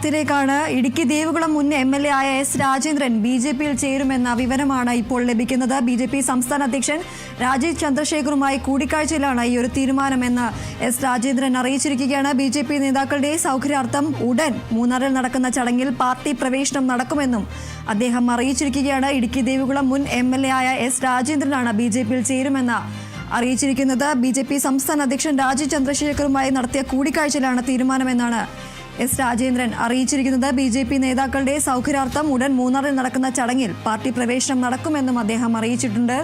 ത്തിലേക്കാണ് ഇടുക്കി ദേവികുളം മുൻ എംഎൽഎ ആയ എസ് രാജേന്ദ്രൻ ബിജെപിയിൽ ചേരുമെന്ന വിവരമാണ് ഇപ്പോൾ ലഭിക്കുന്നത്. ബിജെപി സംസ്ഥാന അധ്യക്ഷൻ രാജീവ് ചന്ദ്രശേഖറുമായി കൂടിക്കാഴ്ചയിലാണ് ഈ ഒരു തീരുമാനമെന്ന് എസ് രാജേന്ദ്രൻ അറിയിച്ചിരിക്കുകയാണ്. ബിജെപി നേതാക്കളുടെ സൗകര്യാർത്ഥം ഉടൻ മൂന്നാറിൽ നടക്കുന്ന ചടങ്ങിൽ പാർട്ടി പ്രവേശനം നടക്കുമെന്നും അദ്ദേഹം അറിയിച്ചിരിക്കുകയാണ്. ഇടുക്കി ദേവികുളം മുൻ എംഎൽഎ ആയ എസ് രാജേന്ദ്രനാണ് ബിജെപിയിൽ ചേരുമെന്ന് അറിയിച്ചിരിക്കുന്നത്. ബിജെപി സംസ്ഥാന അധ്യക്ഷൻ രാജീവ് ചന്ദ്രശേഖറുമായി നടത്തിയ കൂടിക്കാഴ്ചയിലാണ് തീരുമാനമെന്നാണ് എസ് രാജേന്ദ്രൻ അറിയിച്ചിരിക്കുന്നത്. ബിജെപി നേതാക്കളുടെ സൗകര്യാർത്ഥം ഉടൻ മൂന്നാറിൽ നടക്കുന്ന ചടങ്ങിൽ പാർട്ടി പ്രവേശനം നടക്കുമെന്നും അദ്ദേഹം അറിയിച്ചിട്ടുണ്ട്.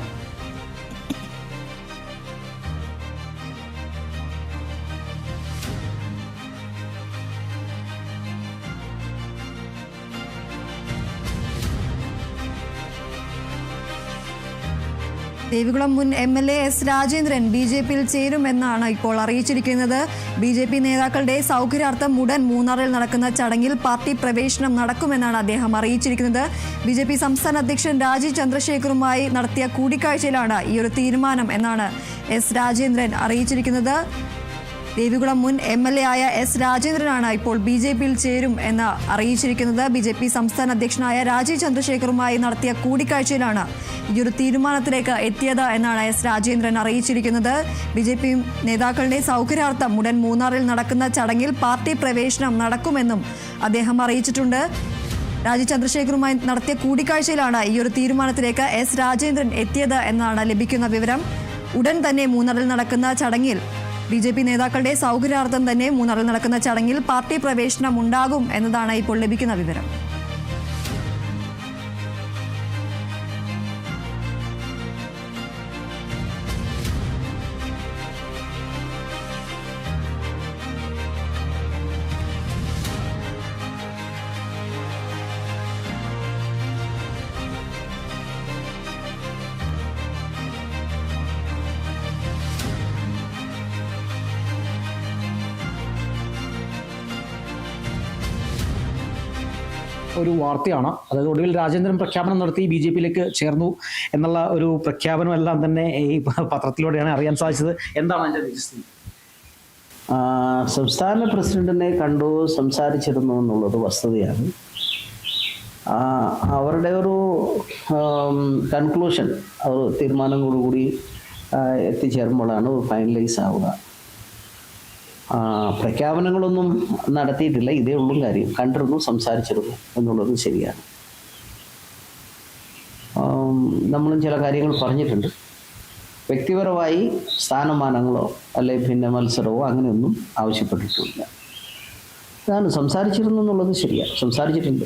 ദേവികുളം മുൻ എംഎൽഎ എസ് രാജേന്ദ്രൻ ബിജെപിയിൽ ചേരുമെന്നാണ് ഇപ്പോൾ അറിയിച്ചിരിക്കുന്നത്. ബിജെപി നേതാക്കളുടെ സൗകര്യാർത്ഥം ഉടൻ മൂന്നാറിൽ നടക്കുന്ന ചടങ്ങിൽ പാർട്ടി പ്രവേശനം നടക്കുമെന്നാണ് അദ്ദേഹം അറിയിച്ചിരിക്കുന്നത്. ബിജെപി സംസ്ഥാന അധ്യക്ഷൻ രാജീവ് ചന്ദ്രശേഖറുമായി നടത്തിയ കൂടിക്കാഴ്ചയിലാണ് ഈ ഒരു തീരുമാനം എന്നാണ് എസ് രാജേന്ദ്രൻ അറിയിച്ചിരിക്കുന്നത്. ദേവികുളം മുൻ എംഎൽഎ ആയ എസ് രാജേന്ദ്രനാണ് ഇപ്പോൾ ബിജെപിയിൽ ചേരും എന്ന് അറിയിച്ചിരിക്കുന്നത്. ബിജെപി സംസ്ഥാന അധ്യക്ഷനായ രാജീവ് ചന്ദ്രശേഖറുമായി നടത്തിയ കൂടിക്കാഴ്ചയിലാണ് ഈ ഒരു തീരുമാനത്തിലേക്ക് എത്തിയത് എന്നാണ് എസ് രാജേന്ദ്രൻ അറിയിച്ചിരിക്കുന്നത്. ബിജെപി നേതാക്കളുടെ സൗകര്യാർത്ഥം ഉടൻ മൂന്നാറിൽ നടക്കുന്ന ചടങ്ങിൽ പാർട്ടി പ്രവേശനം നടക്കുമെന്നും അദ്ദേഹം അറിയിച്ചിട്ടുണ്ട്. രാജീവ് ചന്ദ്രശേഖറുമായി നടത്തിയ കൂടിക്കാഴ്ചയിലാണ് ഈ ഒരു തീരുമാനത്തിലേക്ക് എസ് രാജേന്ദ്രൻ എത്തിയത് എന്നാണ് ലഭിക്കുന്ന വിവരം. ഉടൻ തന്നെ മൂന്നാറിൽ നടക്കുന്ന ചടങ്ങിൽ ബിജെപി നേതാക്കളുടെ സൗകര്യാർത്ഥം തന്നെ മൂന്നാറിൽ നടക്കുന്ന ചടങ്ങിൽ പാർട്ടി പ്രവേശനം ഉണ്ടാകും എന്നതാണ് ഇപ്പോൾ ലഭിക്കുന്ന വിവരം. ഒരു വാർത്തയാണ്. അതായത് ഒടുവിൽ രാജേന്ദ്രൻ പ്രഖ്യാപനം നടത്തി ബിജെപിയിലേക്ക് ചേർന്നു എന്നുള്ള ഒരു പ്രഖ്യാപനമെല്ലാം തന്നെ ഈ പത്രത്തിലൂടെയാണ് അറിയാൻ സാധിച്ചത്. എന്താണ് അതിൻ്റെ നിജസ്ഥിതി? സംസ്ഥാന പ്രസിഡന്റിനെ കണ്ടു സംസാരിച്ചിരുന്നു എന്നുള്ളത് വസ്തുതയാണ്. അവരുടെ ഒരു കൺക്ലൂഷൻ, ഒരു തീരുമാനങ്ങളോടുകൂടി എത്തിച്ചേരുമ്പോഴാണ് ഫൈനലൈസ് ആവുക. പ്രഖ്യാപനങ്ങളൊന്നും നടത്തിയിട്ടില്ല, ഇതേ ഉള്ളൂ കാര്യം. കണ്ടിരുന്നു, സംസാരിച്ചിരുന്നു എന്നുള്ളത് ശരിയാണ്. നമ്മളും ചില കാര്യങ്ങൾ പറഞ്ഞിട്ടുണ്ട്. വ്യക്തിപരമായി സ്ഥാനമാനങ്ങളോ അല്ലെ പിന്നെ മത്സരമോ അങ്ങനെയൊന്നും ആവശ്യപ്പെട്ടിട്ടില്ല. അതാണ് സംസാരിച്ചിരുന്നു എന്നുള്ളത് ശരിയാണ്, സംസാരിച്ചിട്ടുണ്ട്.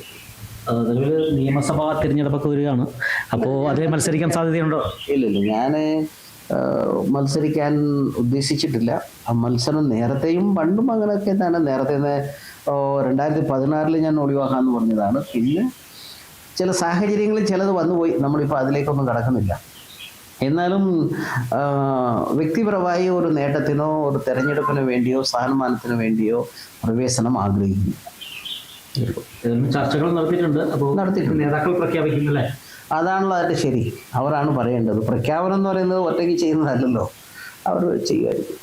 നിലവിൽ നിയമസഭാ തിരഞ്ഞെടുപ്പൊക്കെ വരികയാണ്. അപ്പോൾ അതിൽ മത്സരിക്കാൻ സാധ്യതയുണ്ടോ? ഇല്ലല്ലോ, ഞാൻ മത്സരിക്കാൻ ഉദ്ദേശിച്ചിട്ടില്ല. ആ മത്സരം നേരത്തെയും പണ്ടും അങ്ങനെയൊക്കെ തന്നെ. നേരത്തെ 2016 ഞാൻ ഒഴിവാക്കാമെന്ന് പറഞ്ഞതാണ്. പിന്നെ ചില സാഹചര്യങ്ങളിൽ ചിലത് വന്നുപോയി, നമ്മളിപ്പോൾ അതിലേക്കൊന്നും കടക്കുന്നില്ല. എന്നാലും വ്യക്തിപരമായി ഒരു നേട്ടത്തിനോ ഒരു തെരഞ്ഞെടുപ്പിന് വേണ്ടിയോ സ്ഥാനമാനത്തിന് വേണ്ടിയോ പ്രവേശനം ആഗ്രഹിക്കുന്നില്ല. ചർച്ചകൾ നടത്തിയിട്ടുണ്ട്. അപ്പോൾ നടത്തിയിട്ടുണ്ട്. നേതാക്കൾ പ്രഖ്യാപിക്കുന്നില്ലേ? അതാണല്ലോ അതിൻ്റെ ശരി. അവരാണ് പറയേണ്ടത്. പ്രഖ്യാപനം എന്ന് പറയുന്നത് ഒറ്റയ്ക്ക് ചെയ്യുന്നതല്ലല്ലോ, അവർ ചെയ്യുമായിരിക്കും.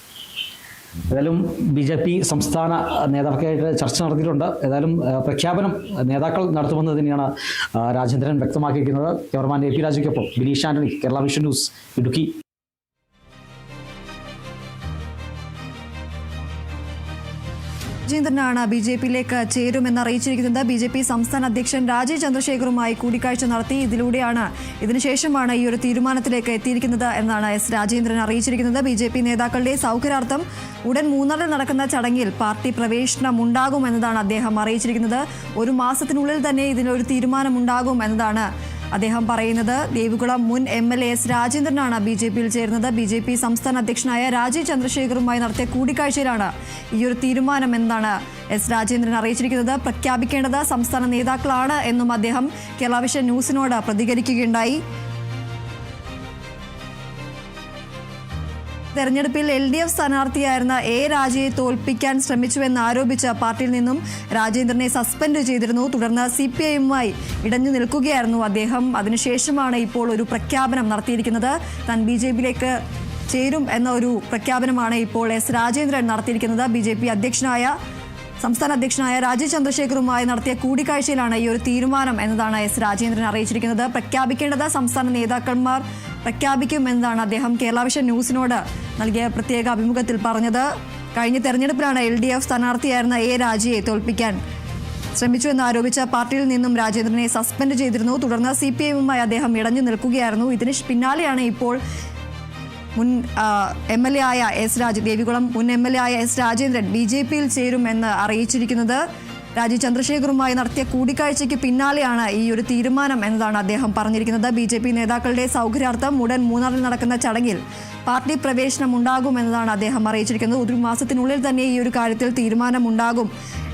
ഏതായാലും ബിജെപി സംസ്ഥാന നേതാക്കൾക്കായിട്ട് ചർച്ച നടത്തിയിട്ടുണ്ട്. ഏതായാലും പ്രഖ്യാപനം നേതാക്കൾ നടത്തുമെന്ന് തന്നെയാണ് രാജേന്ദ്രൻ വ്യക്തമാക്കിയിരിക്കുന്നത്. ക്യാമറമാൻ AP രാജയ്ക്കൊപ്പം ബിനീഷ് ആന്റണി, കേരള വിഷൻ ന്യൂസ്, ഇടുക്കി. രാജേന്ദ്രനാണ് ബിജെപിയിലേക്ക് ചേരുമെന്ന് അറിയിച്ചിരിക്കുന്നത്. ബിജെപി സംസ്ഥാന അധ്യക്ഷൻ രാജീവ് ചന്ദ്രശേഖറുമായി കൂടിക്കാഴ്ച നടത്തി. ഇതിനുശേഷമാണ് ഈ ഒരു തീരുമാനത്തിലേക്ക് എത്തിയിരിക്കുന്നത് എന്നാണ് എസ് രാജേന്ദ്രൻ അറിയിച്ചിരിക്കുന്നത്. ബിജെപി നേതാക്കളുടെ സൗകര്യാർത്ഥം ഉടൻ മൂന്നാറിൽ നടക്കുന്ന ചടങ്ങിൽ പാർട്ടി പ്രവേശനം ഉണ്ടാകുമെന്നതാണ് അദ്ദേഹം അറിയിച്ചിരിക്കുന്നത്. ഒരു മാസത്തിനുള്ളിൽ തന്നെ ഇതിനൊരു തീരുമാനമുണ്ടാകും എന്നതാണ് അദ്ദേഹം പറയുന്നത്. ദേവികുളം മുൻ എംഎൽഎ എസ് രാജേന്ദ്രനാണ് ബിജെപിയിൽ ചേരുന്നത്. ബിജെപി സംസ്ഥാന അധ്യക്ഷനായ രാജീവ് ചന്ദ്രശേഖറുമായി നടത്തിയ കൂടിക്കാഴ്ചയിലാണ് ഈ ഒരു തീരുമാനം എന്നാണ് എസ് രാജേന്ദ്രൻ അറിയിച്ചിരിക്കുന്നത്. പ്രഖ്യാപിക്കേണ്ടത് സംസ്ഥാന നേതാക്കളാണ് എന്നും അദ്ദേഹം കേരള വിഷൻ ന്യൂസിനോട് പ്രതികരിക്കുകയുണ്ടായി. തെരഞ്ഞെടുപ്പിൽ LDF സ്ഥാനാർത്ഥിയായിരുന്ന A രാജയെ തോൽപ്പിക്കാൻ ശ്രമിച്ചുവെന്നാരോപിച്ച് പാർട്ടിയിൽ നിന്നും രാജേന്ദ്രനെ സസ്പെൻഡ് ചെയ്തിരുന്നു. തുടർന്ന് CPI-യുമായി ഇടഞ്ഞു നിൽക്കുകയായിരുന്നു അദ്ദേഹം. അതിനുശേഷമാണ് ഇപ്പോൾ ഒരു പ്രഖ്യാപനം നടത്തിയിരിക്കുന്നത്. താൻ BJP-യിലേക്ക് ചേരും എന്ന ഒരു പ്രഖ്യാപനമാണ് ഇപ്പോൾ എസ് രാജേന്ദ്രൻ നടത്തിയിരിക്കുന്നത്. BJP അധ്യക്ഷനായ സംസ്ഥാന അധ്യക്ഷനായ രാജീവ് ചന്ദ്രശേഖറുമായി നടത്തിയ കൂടിക്കാഴ്ചയിലാണ് ഈ ഒരു തീരുമാനം എന്നതാണ് എസ് രാജേന്ദ്രൻ അറിയിച്ചിരിക്കുന്നത്. പ്രഖ്യാപിക്കേണ്ടത് സംസ്ഥാന നേതാക്കന്മാർ പ്രഖ്യാപിക്കും എന്നതാണ് അദ്ദേഹം കേരള വിഷൻ ന്യൂസിനോട് നൽകിയ പ്രത്യേക അഭിമുഖത്തിൽ പറഞ്ഞത്. കഴിഞ്ഞ തെരഞ്ഞെടുപ്പിലാണ് LDF സ്ഥാനാർത്ഥിയായിരുന്ന A രാജയെ തോൽപ്പിക്കാൻ ശ്രമിച്ചുവെന്ന് ആരോപിച്ച പാർട്ടിയിൽ നിന്നും രാജേന്ദ്രനെ സസ്പെൻഡ് ചെയ്തിരുന്നു. തുടർന്ന് CPIയുമായി അദ്ദേഹം ഇടഞ്ഞു നിൽക്കുകയായിരുന്നു. ഇതിന് പിന്നാലെയാണ് ഇപ്പോൾ മുൻ MLA ആയ ദേവികുളം മുൻ MLA ആയ S രാജേന്ദ്രൻ BJPയിൽ ചേരുമെന്ന് അറിയിച്ചിരിക്കുന്നത്. രാജീവ് ചന്ദ്രശേഖറുമായി നടത്തിയ കൂടിക്കാഴ്ചയ്ക്ക് പിന്നാലെയാണ് ഈ ഒരു തീരുമാനം എന്നതാണ് അദ്ദേഹം പറഞ്ഞിരിക്കുന്നത്. BJP നേതാക്കളുടെ സൗകര്യാർത്ഥം ഉടൻ മൂന്നാറിൽ നടക്കുന്ന ചടങ്ങിൽ പാർട്ടി പ്രവേശനം ഉണ്ടാകുമെന്നതാണ് അദ്ദേഹം അറിയിച്ചിരിക്കുന്നത്. ഒരു മാസത്തിനുള്ളിൽ തന്നെ ഈ ഒരു കാര്യത്തിൽ തീരുമാനമുണ്ടാകും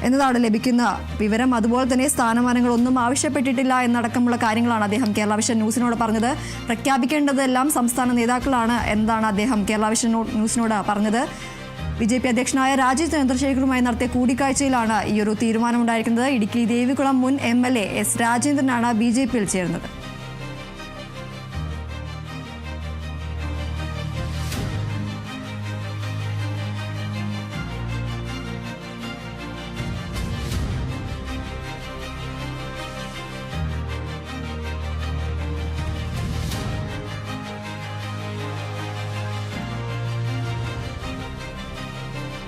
എന്നതാണ് ലഭിക്കുന്ന വിവരം. അതുപോലെ തന്നെ സ്ഥാനമാനങ്ങളൊന്നും ആവശ്യപ്പെട്ടിട്ടില്ല എന്നടക്കമുള്ള കാര്യങ്ങളാണ് അദ്ദേഹം കേരള വിഷൻ ന്യൂസിനോട് പറഞ്ഞത്. പ്രഖ്യാപിക്കേണ്ടതെല്ലാം സംസ്ഥാന നേതാക്കളാണ് എന്നതാണ് അദ്ദേഹം കേരള വിഷൻ ന്യൂസിനോട് പറഞ്ഞത്. BJP അധ്യക്ഷനായ രാജീവ് ചന്ദ്രശേഖറുമായി നടത്തിയ കൂടിക്കാഴ്ചയിലാണ് ഈ ഒരു തീരുമാനമുണ്ടായിരിക്കുന്നത്. ഇടുക്കി ദേവികുളം മുൻ MLA S രാജേന്ദ്രനാണ് BJPയിൽ ചേരുന്നത്.